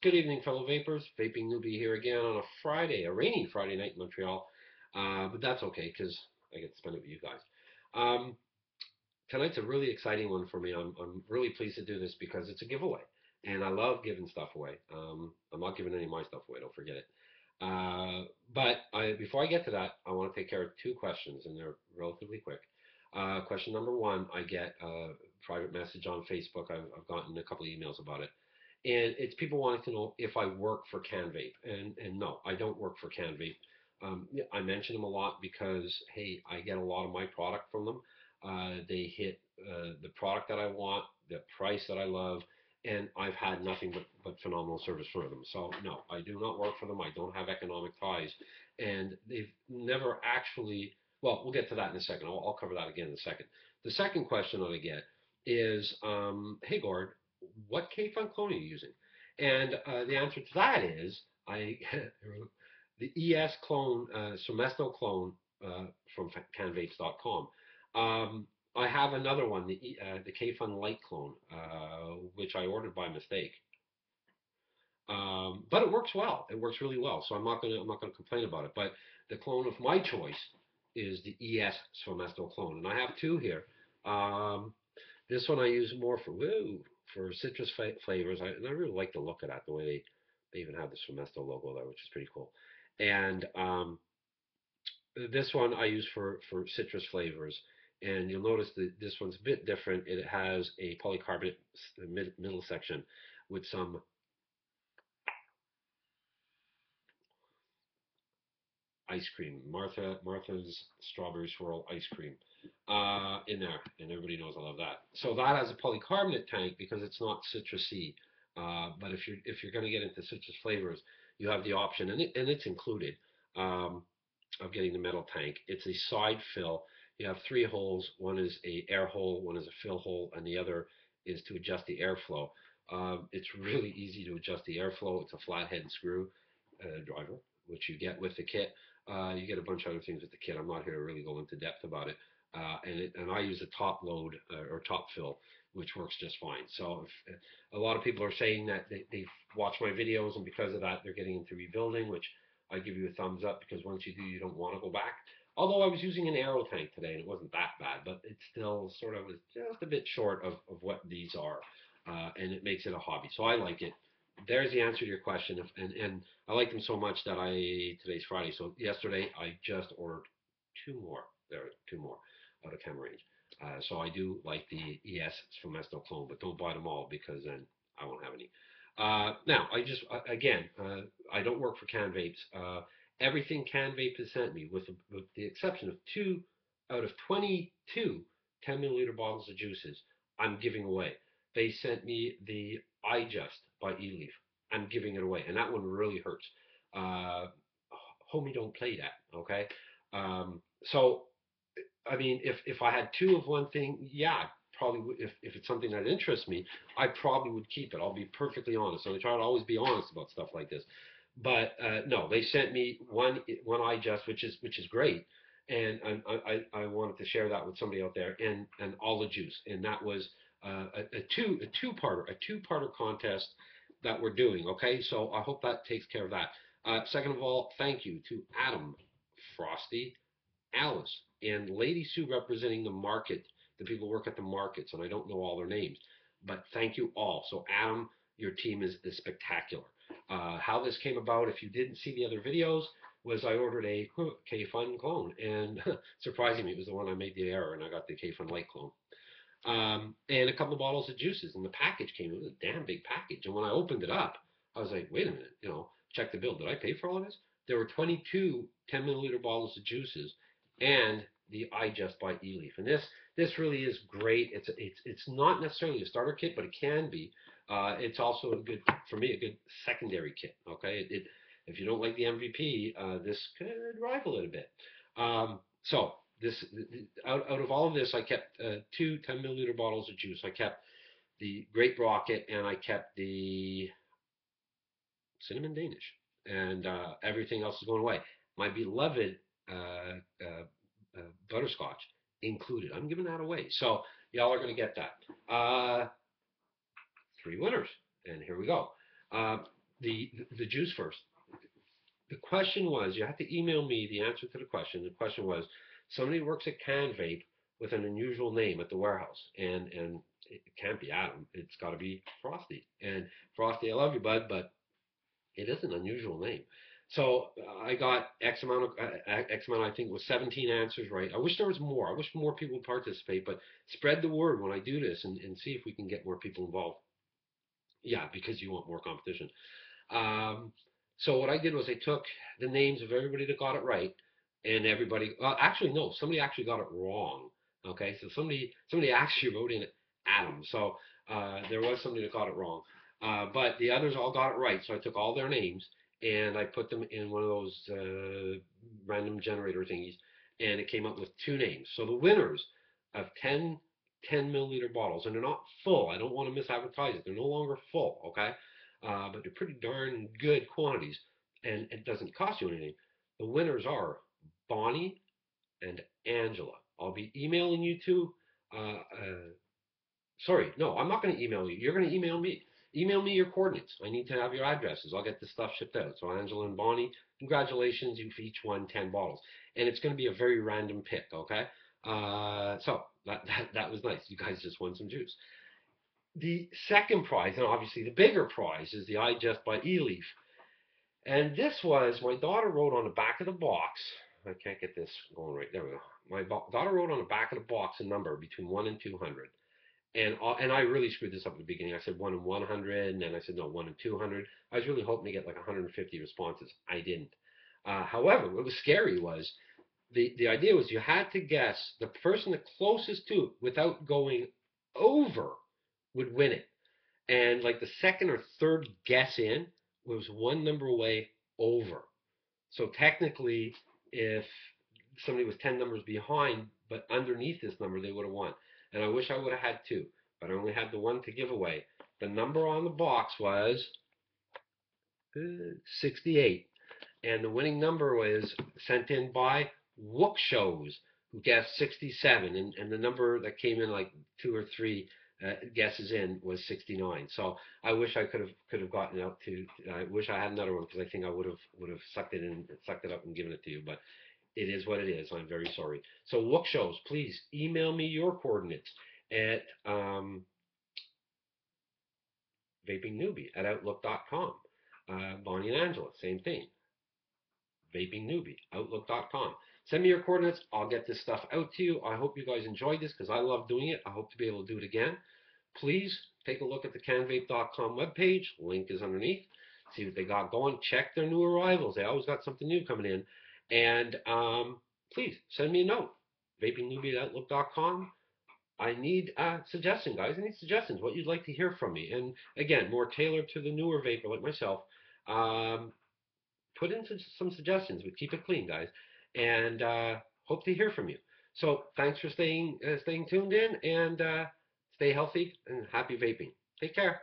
Good evening, fellow vapors. Vaping Newbie here again on a Friday, a rainy Friday night in Montreal. But that's okay because I get to spend it with you guys. Um, Tonight's a really exciting one for me. I'm really pleased to do this because it's a giveaway. And I love giving stuff away. I'm not giving any of my stuff away, don't forget it. Before I get to that, I want to take care of two questions, and they're relatively quick. Question number one, I get a private message on Facebook. I've gotten a couple of emails about it. And it's people wanting to know if I work for CanVape. And no, I don't work for CanVape. Yeah, I mention them a lot because, hey, I get a lot of my product from them. They hit the product that I want, the price that I love, and I've had nothing but phenomenal service for them. So no, I do not work for them. I don't have economic ties, and they've never actually. Well, we'll get to that in a second. I'll cover that again in a second. The second question that I get is, hey Gord, what Kafun clone are you using? And the answer to that is I the ES clone, Somesto clone from canvapes.com. I have another one, the Kfun Light clone, which I ordered by mistake. But it works well. It works really well. So I'm not gonna complain about it. But the clone of my choice is the ES Somesto clone, and I have two here. Um, this one I use more for citrus flavors. And I really like the look of that. The way they even have the Somesto logo there, which is pretty cool. And this one I use for citrus flavors, and you'll notice that this one's a bit different. It has a polycarbonate middle section with some ice cream, Martha's strawberry swirl ice cream, in there, and everybody knows I love that. So that has a polycarbonate tank because it's not citrusy. But if you're going to get into citrus flavors, you have the option, and it's included. Um, of getting the metal tank. It's a side fill. You have three holes. One is a air hole, one is a fill hole, and the other is to adjust the airflow. It's really easy to adjust the airflow. It's a flathead screw driver, which you get with the kit. You get a bunch of other things with the kit. I'm not here to really go into depth about it. And I use a top load or top fill, which works just fine. So if, a lot of people are saying that they've watched my videos, and because of that, they're getting into rebuilding, which I give you a thumbs up because once you do, you don't want to go back. Although I was using an aero tank today and it wasn't that bad, but it still sort of was just a bit short of what these are, and it makes it a hobby. So I like it. There's the answer to your question, and I like them so much that today's Friday, so yesterday I just ordered two more. There are two more out of camera range. So I do like the ES from Esto clone, but don't buy them all because then I won't have any. Now, I don't work for Can Vapes. Everything Can Vape has sent me, with the exception of two out of 22 10 milliliter bottles of juices, I'm giving away. They sent me the iJust by eLeaf. I'm giving it away, and that one really hurts. Uh, Homie, don't play that, okay? So I mean, if I had two of one thing, yeah, probably would, if it's something that interests me, I probably would keep it. I'll be perfectly honest. So I try to always be honest about stuff like this. But no, they sent me one iJust, which is great, and I wanted to share that with somebody out there, and all the juice, and that was a two-parter contest that we're doing. Okay, so I hope that takes care of that. Second of all, thank you to Adam, Frosty, Alice, and Lady Sue representing the market, the people who work at the markets, and I don't know all their names, but thank you all. So Adam, your team is spectacular. How this came about, if you didn't see the other videos, was I ordered a K-Fun clone, and surprisingly, it was the one I made the error, and I got the K-Fun Light clone. And a couple of bottles of juices, and the package came. It was a damn big package, and when I opened it up, I was like, wait a minute, check the bill. Did I pay for all of this? There were 22 10 milliliter bottles of juices, and the iJust by eLeaf. And this really is great. It's not necessarily a starter kit, but it can be. It's also a good, for me, a good secondary kit. Okay, if you don't like the MVP, this could rival it a bit. So this out of all of this, I kept two 10 milliliter bottles of juice. I kept the Great Rocket, and I kept the cinnamon Danish, and everything else is going away. My beloved butterscotch included. I'm giving that away, so y'all are going to get that. Three winners, and here we go. Uh, the juice first. The question was, you have to email me the answer to the question. The question was, somebody works at Can Vape with an unusual name at the warehouse, and it can't be Adam. It's got to be Frosty. And Frosty, I love you, bud, but it is an unusual name. So I got X amount of X amount. I think it was 17 answers right. I wish there was more. I wish more people would participate, but spread the word when I do this and see if we can get more people involved. Yeah, because you want more competition. Um, so what I did was I took the names of everybody that got it right, and everybody. Actually, no, somebody actually got it wrong. Okay, so somebody actually wrote in Adam. So there was somebody that got it wrong, but the others all got it right. So I took all their names and I put them in one of those random generator thingies, and it came up with two names. So the winners of 10 milliliter bottles, and they're not full. I don't want to misadvertise it. They're no longer full. Okay, but they're pretty darn good quantities, and it doesn't cost you anything. The winners are Bonnie and Angela. I'll be emailing you two. Sorry, no, I'm not going to email you. You're going to email me. Email me your coordinates. I need to have your addresses. I'll get this stuff shipped out. So Angela and Bonnie, congratulations. You've each won 10 bottles. And it's going to be a very random pick, okay? So that was nice. You guys just won some juice. The second prize, and obviously the bigger prize, is the I Just by E-Leaf. And this was, my daughter wrote on the back of the box, I can't get this going right, there we go. My daughter wrote on the back of the box a number between 1 and 200. And I really screwed this up at the beginning. I said 1 and 100, and then I said no, 1 and 200. I was really hoping to get like 150 responses. I didn't. However, what was scary was the idea was you had to guess the person the closest to it without going over would win it. And like the second or third guess in was one number away over. So technically, if somebody was 10 numbers behind, but underneath this number, they would have won. And I wish I would have had two, but I only had the one to give away. The number on the box was 68. And the winning number was sent in by Wook Shows, who guessed 67. And the number that came in like two or three guesses in was 69. So I wish I could have gotten out to. I wish I had another one because I think I would have sucked it in, sucked it up, and given it to you. But it is what it is. I'm very sorry. So Wook Shows, please email me your coordinates at vapingnewbie at outlook.com. Bonnie and Angela, same thing. Vapingnewbie, outlook.com. Send me your coordinates. I'll get this stuff out to you. I hope you guys enjoyed this because I love doing it. I hope to be able to do it again. Please take a look at the canvape.com webpage. Link is underneath. See what they got going. Check their new arrivals. They always got something new coming in. And please send me a note. Vapingnewbie at outlook.com. I need suggestions, guys. I need suggestions, what you'd like to hear from me. And again, more tailored to the newer vapor like myself. Put in some suggestions. We keep it clean, guys, and hope to hear from you. So thanks for staying tuned in, and stay healthy and happy vaping. Take care.